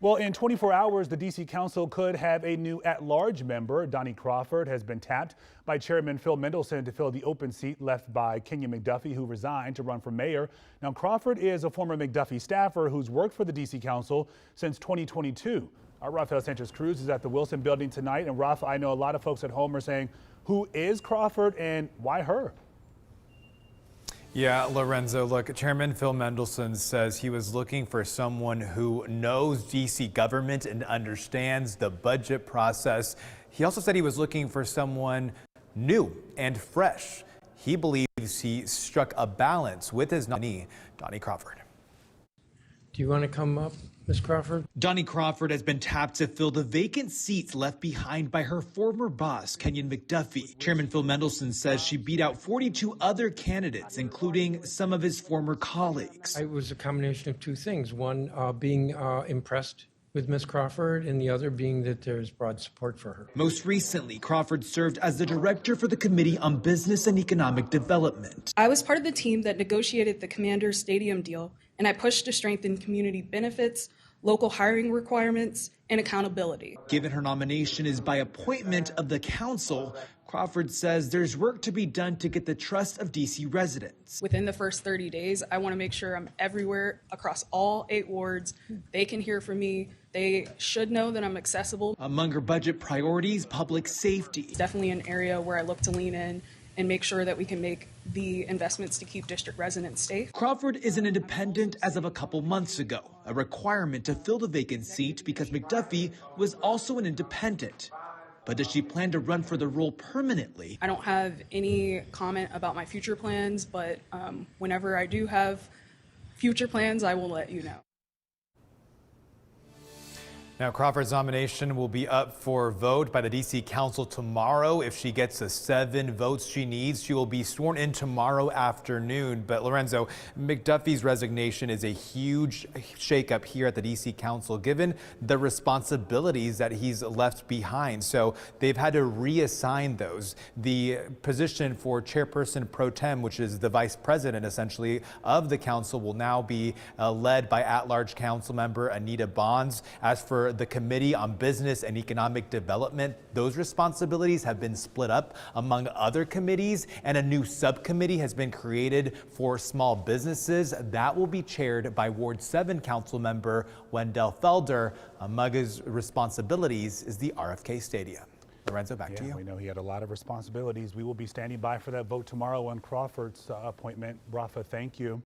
Well, in 24 hours, the D.C. Council could have a new at-large member. Doni Crawford has been tapped by Chairman Phil Mendelson to fill the open seat left by Kenyan McDuffie, who resigned to run for mayor. Now, Crawford is a former McDuffie staffer who's worked for the D.C. Council since 2022. Our Rafael Sanchez-Cruz is at the Wilson Building tonight. And Rafa, I know a lot of folks at home are saying, who is Crawford and why her? Yeah, Lorenzo, look, Chairman Phil Mendelson says he was looking for someone who knows D.C. government and understands the budget process. He also said he was looking for someone new and fresh. He believes he struck a balance with his nominee, Doni Crawford. Do you want to come up, Ms. Crawford? Doni Crawford has been tapped to fill the vacant seats left behind by her former boss, Kenyan McDuffie. Chairman Phil Mendelson says she beat out 42 other candidates, including some of his former colleagues. It was a combination of two things. One, being impressed with Ms. Crawford, and the other being that there's broad support for her. Most recently, Crawford served as the director for the Committee on Business and Economic Development. I was part of the team that negotiated the Commanders Stadium deal, and I pushed to strengthen community benefits, local hiring requirements, and accountability. Given her nomination is by appointment of the council, Crawford says there's work to be done to get the trust of D.C. residents. Within the first 30 days, I want to make sure I'm everywhere across all 8 wards. They can hear from me. They should know that I'm accessible. Among her budget priorities, public safety. It's definitely an area where I look to lean in and make sure that we can make the investments to keep district residents safe. Crawford is an independent as of a couple months ago, a requirement to fill the vacant seat because McDuffie was also an independent. But does she plan to run for the role permanently? I don't have any comment about my future plans, but whenever I do have future plans, I will let you know. Now, Crawford's nomination will be up for vote by the D.C. Council tomorrow. If she gets the 7 votes she needs, she will be sworn in tomorrow afternoon. But Lorenzo, McDuffie's resignation is a huge shakeup here at the D.C. Council, given the responsibilities that he's left behind. So they've had to reassign those. The position for chairperson pro tem, which is the vice president essentially of the council, will now be led by at-large council member Anita Bonds. As for the Committee on Business and Economic Development, those responsibilities have been split up among other committees, and a new subcommittee has been created for small businesses. That will be chaired by Ward 7 council member Wendell Felder. Among his responsibilities is the RFK Stadium. Lorenzo, back to you. We know he had a lot of responsibilities. We will be standing by for that vote tomorrow on Crawford's appointment. Rafa, thank you.